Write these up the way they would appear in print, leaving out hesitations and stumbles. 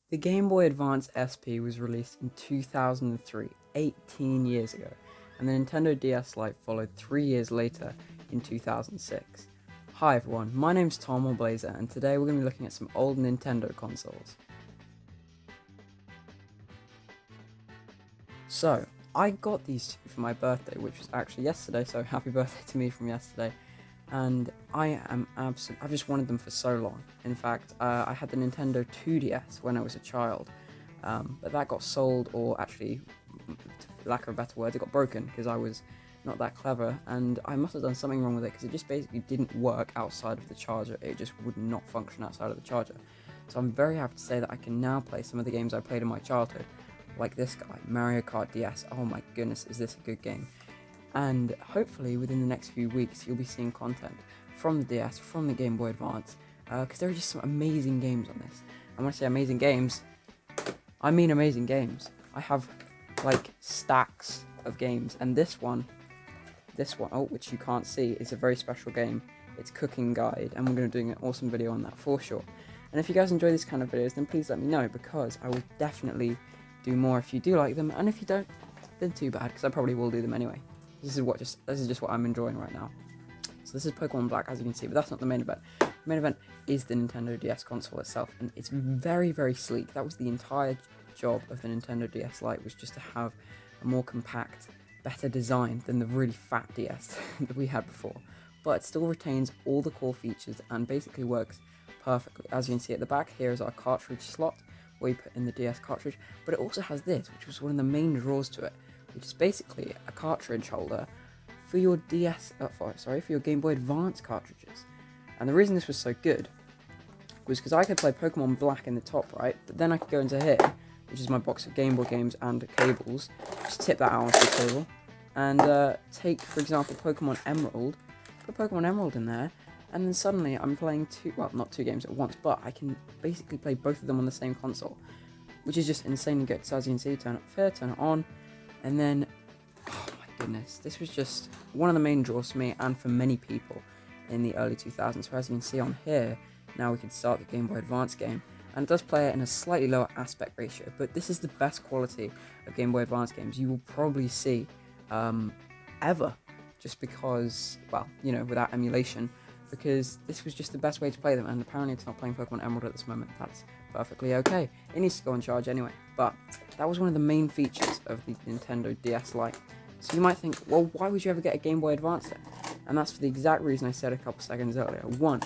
The Game Boy Advance SP was released in 2003, 18 years ago, and the Nintendo DS Lite followed 3 years later in 2006. Hi everyone, my name's Tom UrBoiBlazer, and today we're going to be looking at some old Nintendo consoles. So, I got these two for my birthday, which was actually yesterday, so happy birthday to me from yesterday. And I've just wanted them for so long. In fact, I had the Nintendo 2DS when I was a child, but that got sold, or actually, for lack of a better word, it got broken because I was not that clever, and I must have done something wrong with it because it just basically didn't work outside of the charger. It just would not function outside of the charger. So I'm very happy to say that I can now play some of the games I played in my childhood, like this guy, Mario Kart DS. Oh my goodness, is this a good game? And hopefully within the next few weeks you'll be seeing content from the DS, from the Game Boy Advance, because there are just some amazing games on this. And when I say amazing games, I mean amazing games. I have like stacks of games, and this one, oh, which you can't see, is a very special game. It's Cooking Guide, and we're going to be doing an awesome video on that for sure. And if you guys enjoy these kind of videos, then please let me know, because I will definitely do more if you do like them, and if you don't, then too bad, because I probably will do them anyway. This is just what I'm enjoying right now. So this is Pokemon Black, as you can see, but that's not the main event. The main event is the Nintendo DS console itself, and it's very, very sleek. That was the entire job of the Nintendo DS Lite, was just to have a more compact, better design than the really fat DS that we had before. But it still retains all the core features and basically works perfectly. As you can see at the back, here is our cartridge slot, where you put in the DS cartridge, but it also has this, which was one of the main draws to it, which is basically a cartridge holder for your for your Game Boy Advance cartridges. And the reason this was so good was because I could play Pokemon Black in the top right, but then I could go into here, which is my box of Game Boy games and cables, just tip that out onto the table, and take, for example, Pokemon Emerald, put Pokemon Emerald in there, and then suddenly I'm playing not two games at once, but I can basically play both of them on the same console, which is just insanely good. So as you can see, turn it off here, turn it on, and then, oh my goodness, this was just one of the main draws for me and for many people in the early 2000s. So as you can see on here, now we can start the Game Boy Advance game, and it does play it in a slightly lower aspect ratio, but this is the best quality of Game Boy Advance games you will probably see ever, just because, well, you know, without emulation, because this was just the best way to play them, and apparently it's not playing Pokemon Emerald at this moment. That's perfectly okay. It needs to go on charge anyway, but that was one of the main features of the Nintendo DS Lite. So you might think, well, why would you ever get a Game Boy Advance then? And that's for the exact reason I said a couple seconds earlier. One,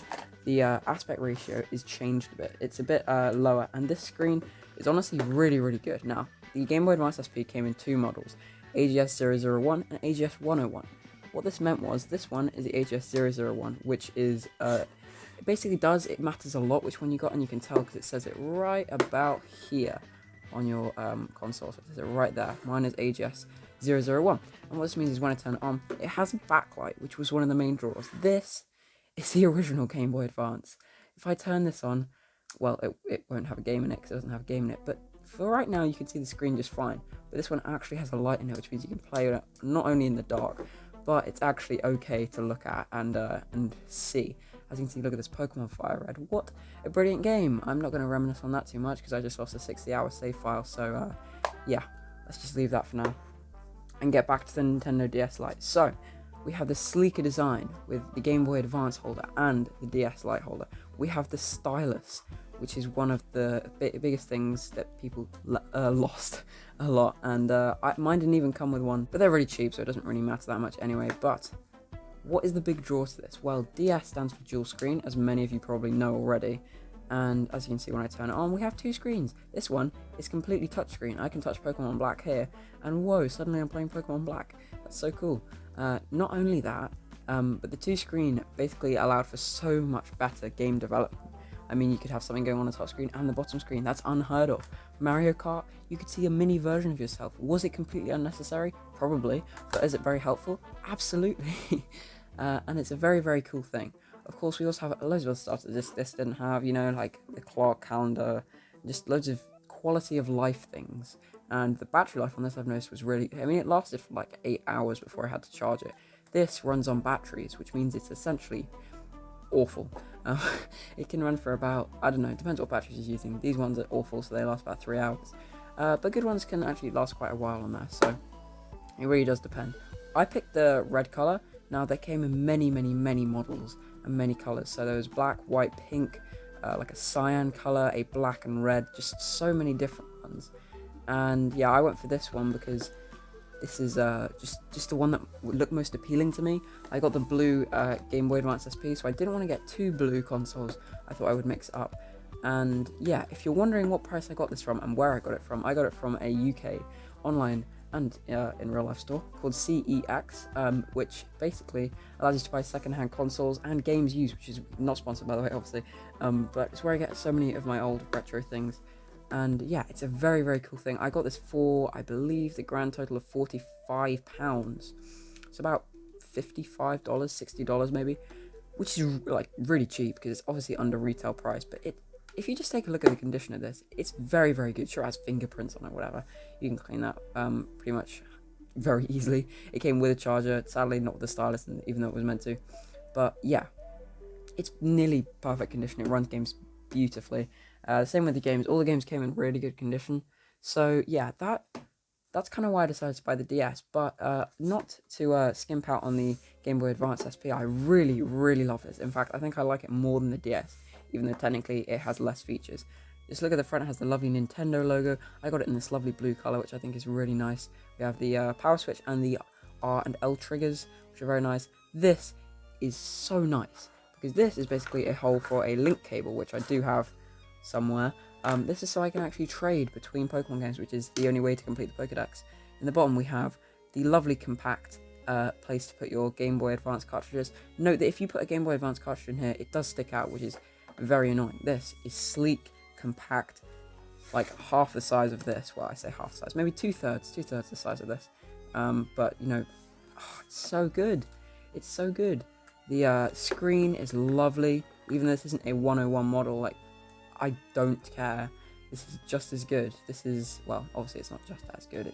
the aspect ratio is changed a bit. It's a bit lower, and this screen is honestly really, really good. Now, the Game Boy Advance SP came in two models, AGS 001 and AGS 101. What this meant was, this one is the AGS 001, which is, it basically it matters a lot which one you got, and you can tell because it says it right about here on your console, so it says it right there. Mine is AGS 001, and what this means is when I turn it on, it has a backlight, which was one of the main draws. This is the original Game Boy Advance. If I turn this on, well, it won't have a game in it because it doesn't have a game in it, but for right now you can see the screen just fine. But this one actually has a light in it, which means you can play it not only in the dark, but it's actually okay to look at and see. As you can see, look at this Pokemon Fire Red. What a brilliant game! I'm not going to reminisce on that too much because I just lost a 60-hour save file, so yeah, let's just leave that for now and get back to the Nintendo DS Lite. So, we have the sleeker design with the Game Boy Advance holder and the DS Lite holder. We have the stylus, which is one of the biggest things that people lost a lot, and mine didn't even come with one, but they're really cheap, so it doesn't really matter that much anyway. But what is the big draw to this? Well, DS stands for dual screen, as many of you probably know already, and as you can see when I turn it on, we have two screens. This one is completely touchscreen. I can touch Pokemon Black here, and whoa, suddenly I'm playing Pokemon Black. That's so cool. Not only that, but the two screen basically allowed for so much better game development. I mean, you could have something going on the top screen and the bottom screen. That's unheard of. Mario Kart, you could see a mini version of yourself. Was it completely unnecessary? Probably. But is it very helpful? Absolutely. And it's a very, very cool thing. Of course, we also have loads of other stuff that this didn't have, you know, like the clock, calendar, just loads of quality of life things. And the battery life on this, I've noticed, was really, I mean, it lasted for like 8 hours before I had to charge it. This runs on batteries, which means it's essentially awful. Um, it can run for about, I don't know, it depends what batteries you're using. These ones are awful, so they last about 3 hours. But good ones can actually last quite a while on there, so it really does depend. I picked the red colour. Now, they came in many, many, many models and many colours. So there was black, white, pink, like a cyan colour, a black and red, just so many different ones. And yeah, I went for this one because this is just the one that would look most appealing to me. I got the blue Game Boy Advance SP, so I didn't want to get two blue consoles. I thought I would mix it up. And yeah, if you're wondering what price I got this from and where I got it from a UK online and in real life store called CEX, which basically allows you to buy secondhand consoles and games used, which is not sponsored by the way, obviously, but it's where I get so many of my old retro things. And yeah, it's a very, very cool thing. I got this for, I believe, the grand total of £45. It's about $55, $60 maybe, which is like really cheap because it's obviously under retail price. But if you just take a look at the condition of this, it's very, very good. Sure, it has fingerprints on it, whatever. You can clean that pretty much very easily. It came with a charger, sadly not with the stylus, even though it was meant to. But yeah, it's nearly perfect condition. It runs games beautifully. Same with the games. All the games came in really good condition. So yeah, that's kind of why I decided to buy the DS. But not to skimp out on the Game Boy Advance SP. I really, really love this. In fact, I think I like it more than the DS, even though technically it has less features. Just look at the front. It has the lovely Nintendo logo. I got it in this lovely blue color, which I think is really nice. We have the power switch and the R and L triggers, which are very nice. This is so nice because this is basically a hole for a link cable, which I do have somewhere. This is so I can actually trade between Pokemon games, which is the only way to complete the Pokedex. In the bottom we have the lovely compact place to put your Game Boy Advance cartridges. Note that if you put a Game Boy Advance cartridge in here, it does stick out, which is very annoying. This is sleek, compact, like half the size of this. Well, I say half the size, maybe two-thirds the size of this. But you know, it's so good. It's so good. The screen is lovely, even though this isn't a 101 model. Like, I don't care. This is just as good. This is, well, obviously it's not just as good.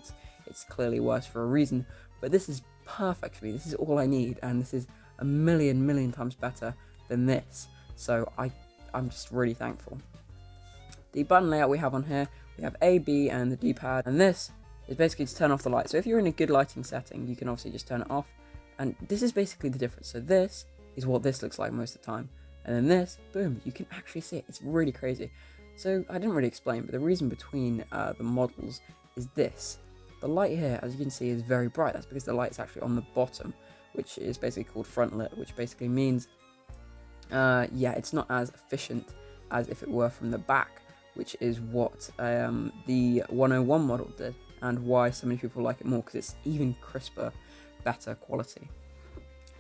It's clearly worse for a reason. But this is perfect for me. This is all I need, and this is a million times better than this. So I'm just really thankful. The button layout we have on here, we have A, B, and the D-pad, and this is basically to turn off the light. So if you're in a good lighting setting, you can obviously just turn it off, and this is basically the difference. So this is what this looks like most of the time, and then this, boom, you can actually see it. It's really crazy. So I didn't really explain, but the reason between the models is this. The light here, as you can see, is very bright. That's because the light's actually on the bottom, which is basically called front lit, which basically means, yeah, it's not as efficient as if it were from the back, which is what the 101 model did, and why so many people like it more, because it's even crisper, better quality.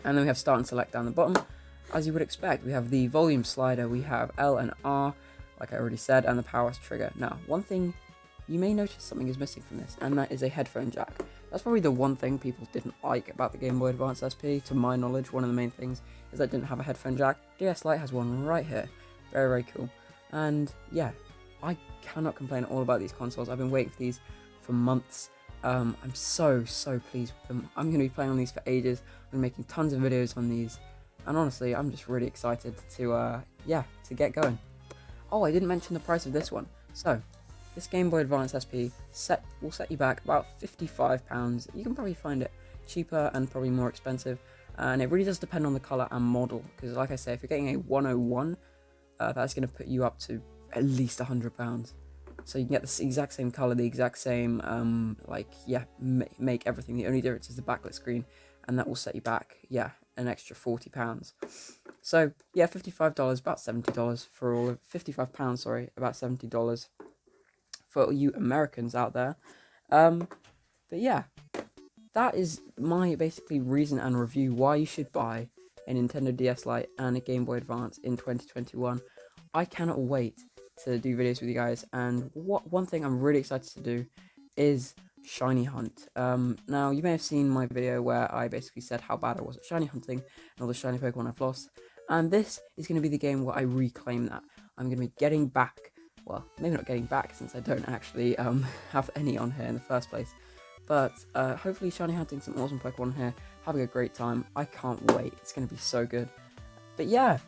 And then we have start and select down the bottom. As you would expect, we have the volume slider, we have L and R, like I already said, and the power trigger. Now, one thing you may notice something is missing from this, and that is a headphone jack. That's probably the one thing people didn't like about the Game Boy Advance SP, to my knowledge. One of the main things is that it didn't have a headphone jack. DS Lite has one right here. Very, very cool. And yeah, I cannot complain at all about these consoles. I've been waiting for these for months. I'm so pleased with them. I'm going to be playing on these for ages. I'm making tons of videos on these. And honestly, I'm just really excited to, yeah, to get going. Oh, I didn't mention the price of this one. So, this Game Boy Advance SP will set you back about £55. You can probably find it cheaper and probably more expensive. And it really does depend on the colour and model. Because like I say, if you're getting a 101, that's going to put you up to at least £100. So you can get the exact same colour, the exact same, like, yeah, make everything. The only difference is the backlit screen. And that will set you back, yeah, an extra £40. So, yeah, $55, about $70 for all of, £55, sorry, about $70 for all you Americans out there. But yeah, that is my basically reason and review why you should buy a Nintendo DS Lite and a Game Boy Advance in 2021. I cannot wait to do videos with you guys, and one thing I'm really excited to do is shiny hunt. Now, you may have seen my video where I basically said how bad I was at shiny hunting and all the shiny Pokemon I've lost, and this is going to be the game where I reclaim that. I'm going to be getting back, well, maybe not getting back since I don't actually have any on here in the first place, but hopefully shiny hunting some awesome Pokemon here, having a great time. I can't wait, it's going to be so good. But yeah,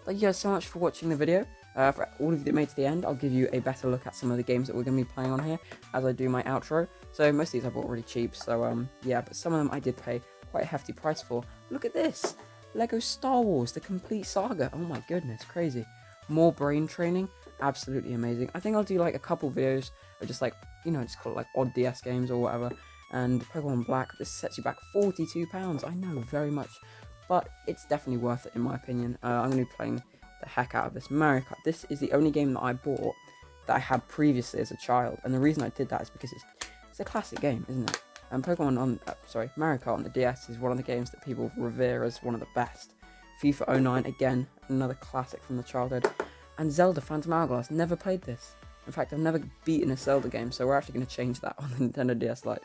Thank you guys so much for watching the video. For all of you that made it to the end, I'll give you a better look at some of the games that we're going to be playing on here as I do my outro. So most of these I bought really cheap, so yeah, but some of them I did pay quite a hefty price for. Look at this! Lego Star Wars, the complete saga. Oh my goodness, crazy. More brain training, absolutely amazing. I think I'll do like a couple videos of just like, you know, just call it like odd DS games or whatever. And Pokemon Black, this sets you back £42. I know, very much. But it's definitely worth it in my opinion. I'm going to be playing the heck out of this Mario Kart. This is the only game that I bought that I had previously as a child. And the reason I did that is because it's a classic game, isn't it? And Mario Kart on the DS is one of the games that people revere as one of the best. FIFA 09, again, another classic from the childhood. And Zelda Phantom Hourglass, never played this. In fact, I've never beaten a Zelda game, so we're actually going to change that on the Nintendo DS Lite.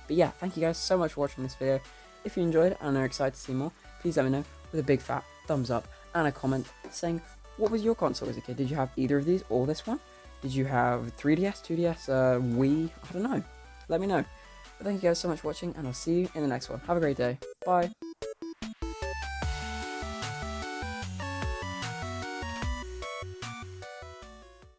But yeah, thank you guys so much for watching this video. If you enjoyed and are excited to see more, please let me know with a big fat thumbs up and a comment saying, what was your console as a kid? Did you have either of these or this one? Did you have 3DS, 2DS, Wii? I don't know. Let me know. But thank you guys so much for watching, and I'll see you in the next one. Have a great day. Bye.